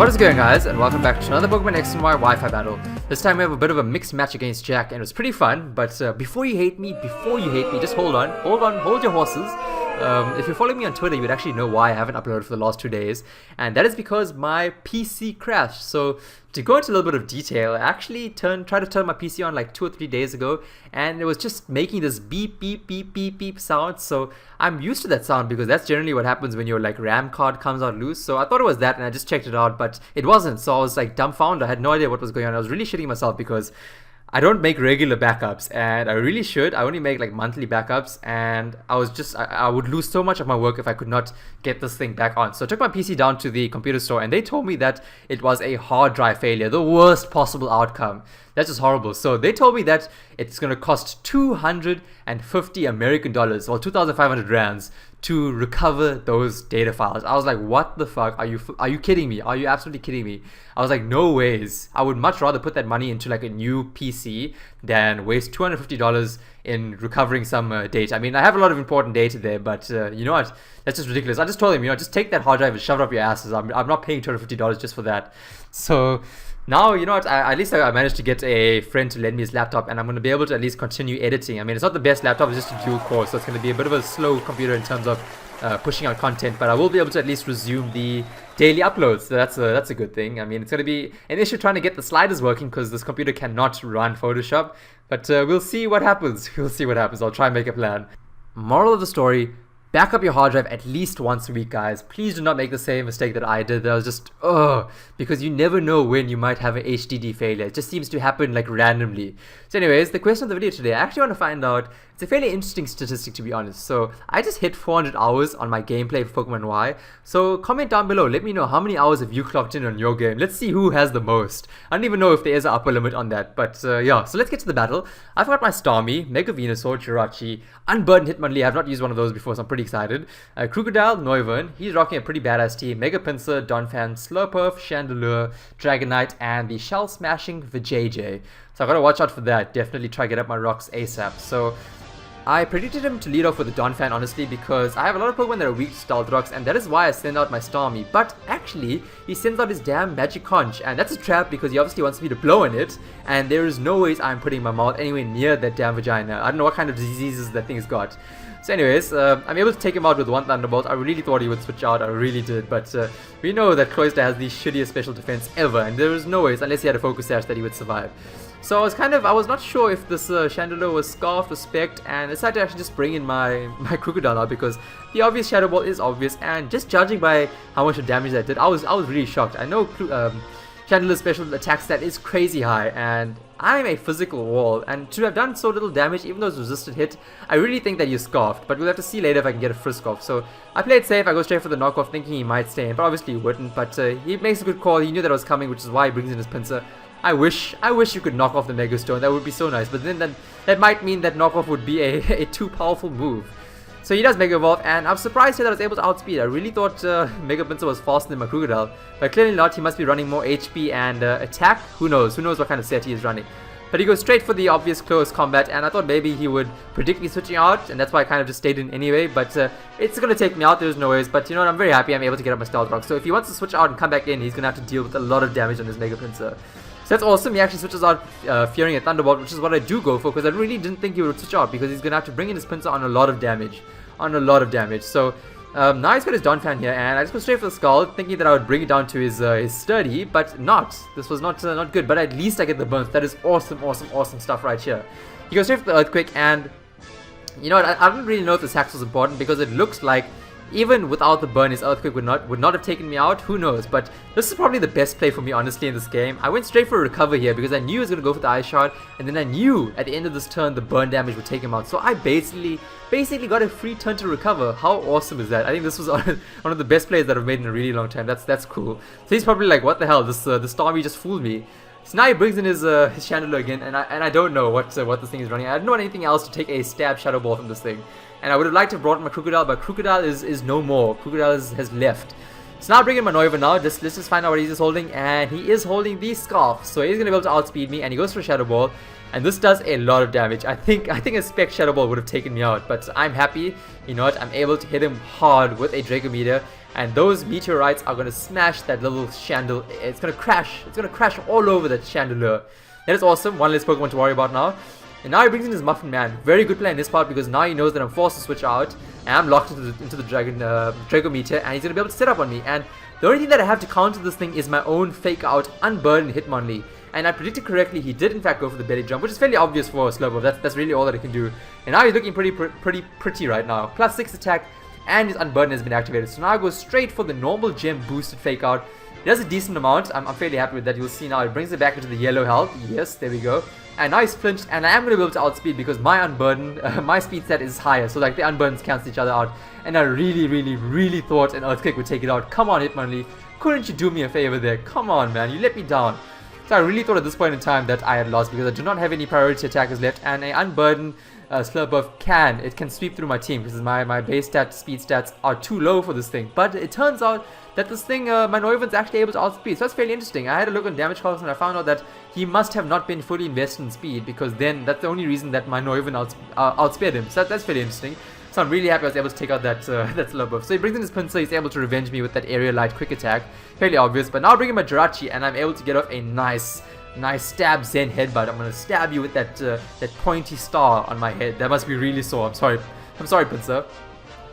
What is going, guys, and welcome back to another Pokemon X and Y Wi-Fi battle. This time we have a bit of a mixed match against Jack, and it was pretty fun, but before you hate me, just hold your horses. If you're following me on Twitter, you would actually know why I haven't uploaded for the last 2 days, and that is because my PC crashed. So to go into a little bit of detail, I actually tried to turn my PC on like 2 or 3 days ago, and it was just making this beep beep beep beep beep sound. So I'm used to that sound because that's generally what happens when your like RAM card comes out loose. So I thought it was that, and I just checked it out, but it wasn't. So I was like dumbfounded. I had no idea what was going on. I was really shitting myself because I don't make regular backups, and I really should. I only make like monthly backups, and I would lose so much of my work if I could not get this thing back on. So I took my PC down to the computer store, and they told me that it was a hard drive failure, the worst possible outcome. That's just horrible. So they told me that it's going to cost 250 American dollars, or 2,500 rands, to recover those data files. I was like, what the fuck? Are you kidding me? Are you absolutely kidding me? I was like, no ways. I would much rather put that money into like a new PC than waste $250 in recovering some data. I mean, I have a lot of important data there, but you know what? That's just ridiculous. I just told him, just take that hard drive and shove it up your asses. I'm not paying $250 just for that. So now, you know what, at least I managed to get a friend to lend me his laptop, and I'm going to be able to at least continue editing. I mean, it's not the best laptop, it's just a dual core, so it's going to be a bit of a slow computer in terms of pushing out content, but I will be able to at least resume the daily uploads, so that's a good thing. I mean, it's going to be an issue trying to get the sliders working because this computer cannot run Photoshop, but we'll see what happens. We'll see what happens. I'll try and make a plan. Moral of the story: back up your hard drive at least once a week, guys. Please do not make the same mistake that I did. That was just, because you never know when you might have an HDD failure. It just seems to happen like randomly. So anyways, the question of the video today, I actually want to find out, it's a fairly interesting statistic to be honest. So I just hit 400 hours on my gameplay for Pokemon Y. So comment down below, let me know how many hours have you clocked in on your game. Let's see who has the most. I don't even know if there is an upper limit on that, but yeah, so let's get to the battle. I've got my Starmie, Mega Venusaur, Jirachi, Unburdened Hitmonlee. I have not used one of those before, so I'm pretty excited. Crocodile, Noivern, he's rocking a pretty badass team. Mega Pinsir, Donphan, Slurpuff, Chandelure, Dragonite, and the Shell Smashing Vijayjay. So I gotta watch out for that. Definitely try to get up my rocks ASAP. So I predicted him to lead off with the Donphan, honestly, because I have a lot of Pokemon that are weak to Stealth Rocks, and that is why I send out my Starmie. But actually, he sends out his damn Magic Conch, and that's a trap because he obviously wants me to blow in it, and there is no ways I'm putting my mouth anywhere near that damn vagina. I don't know what kind of diseases that thing's got. So anyways, I'm able to take him out with one Thunderbolt. I really thought he would switch out, I really did, but we know that Cloyster has the shittiest special defense ever, and there is no ways, unless he had a Focus Sash, that he would survive. So I was not sure if this Chandelure was Scarfed or Spec'd, and I decided to actually just bring in my Crocodile out because the obvious Shadow Ball is obvious, and just judging by how much damage that did, I was really shocked. I know Chandelure's special attack stat is crazy high, and I'm a physical wall, and to have done so little damage, even though it's resisted hit, I really think that he's Scarfed, but we'll have to see later if I can get a Frisk off. So I played safe, I go straight for the knockoff thinking he might stay in, but obviously he wouldn't, but he makes a good call. He knew that I was coming, which is why he brings in his Pinsir. I wish you could knock off the Mega Stone. That would be so nice, but then that might mean that knockoff would be a too powerful move. So he does Mega Evolve, and I'm surprised here that I was able to outspeed. I really thought Mega Pinsir was faster than my Crocodile, but clearly not. He must be running more HP and attack. Who knows what kind of set he is running. But he goes straight for the obvious close combat, and I thought maybe he would predict me switching out, and that's why I kind of just stayed in anyway, but it's going to take me out, there's no ways. But you know what, I'm very happy I'm able to get up my Stealth Rock. So if he wants to switch out and come back in, he's going to have to deal with a lot of damage on his Mega Pinsir. So that's awesome. He actually switches out fearing a Thunderbolt, which is what I do go for, because I really didn't think he would switch out, because he's going to have to bring in his Pinsir on a lot of damage. So now he's got his Donphan here, and I just go straight for the Skull, thinking that I would bring it down to his Sturdy, but not. This was not good, but at least I get the burst. That is awesome stuff right here. He goes straight for the Earthquake, and you know what, I don't really know if this Hax was important, because it looks like even without the burn, his Earthquake would not have taken me out. Who knows? But this is probably the best play for me, honestly, in this game. I went straight for a recover here because I knew he was going to go for the Ice Shard, and then I knew at the end of this turn the burn damage would take him out. So I basically got a free turn to recover. How awesome is that? I think this was one of the best plays that I've made in a really long time. That's cool. So he's probably like, what the hell? This Starmie just fooled me. So now he brings in his Chandelure again, and I don't know what this thing is running. I don't know anything else to take a stab Shadow Ball from this thing. And I would have liked to have brought in my Crocodile, but Crocodile is no more. Crocodile has left. So now I bring in Maneuver now. Let's just find out what he's holding. And he is holding the Scarf. So he's going to be able to outspeed me. And he goes for Shadow Ball. And this does a lot of damage. I think a Spec Shadow Ball would have taken me out. But I'm happy. You know what? I'm able to hit him hard with a Draco Meteor. And those meteorites are going to smash that little chandelier. It's going to crash. It's going to crash all over that chandelier. That is awesome. One less Pokemon to worry about now. And now he brings in his Muffin Man. Very good play in this part because now he knows that I'm forced to switch out. And I'm locked into the Draco Meteor. And he's going to be able to set up on me. And the only thing that I have to counter this thing is my own fake out Unburdened Hitmonlee. And I predicted correctly, he did in fact go for the belly jump, which is fairly obvious for Slowpoke. That's really all that he can do. And now he's looking pretty right now. Plus 6 attack. And his Unburden has been activated. So now I go straight for the normal gem boosted fake out. It does a decent amount. I'm fairly happy with that. You'll see now it brings it back into the yellow health. Yes, there we go. And now he's flinched, and I am going to be able to outspeed because my Unburden, my speed set is higher. So like the Unburdens cancel each other out. And I really thought an Earthquake would take it out. Come on, Hitmonlee. Couldn't you do me a favor there? Come on, man. You let me down. So I really thought at this point in time that I had lost because I do not have any priority attackers left. And an Unburden Slurpuff can sweep through my team because my base stat, speed stats are too low for this thing. But it turns out that this thing, my Neuven's actually able to outspeed. So that's fairly interesting. I had a look on damage cost and I found out that he must have not been fully invested in speed because then that's the only reason that my Neuven outspeed him. So that's fairly interesting. So I'm really happy I was able to take out that Slurpuff. So he brings in his Pinsir, he's able to revenge me with that Area Light quick attack. Fairly obvious. But now I bring in my Jirachi and I'm able to get off a nice stab Zen headbutt. I'm gonna stab you with that pointy star on my head. That must be really sore. I'm sorry Pinsir.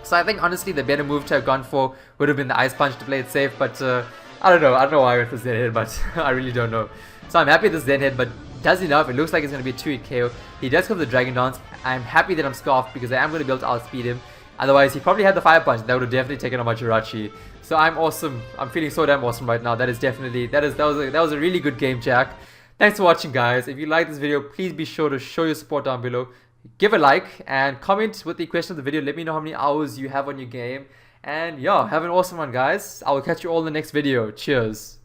So I think honestly the better move to have gone for would have been the Ice Punch to play it safe, but I don't know why I went for Zen Headbutt. I really don't know. So I'm happy this Zen Headbutt does enough. It looks like it's going to be a 2-hit KO. He does come to the Dragon Dance. I'm happy that I'm Scarfed because I am going to be able to outspeed him. Otherwise he probably had the Fire Punch. That would have definitely taken on my Jirachi. So I'm awesome. I'm feeling so damn awesome right now. That was a really good game, Jack. Thanks for watching, guys. If you like this video, please be sure to show your support down below. Give a like and comment with the question of the video. Let me know how many hours you have on your game. And yeah, have an awesome one, guys. I will catch you all in the next video. Cheers.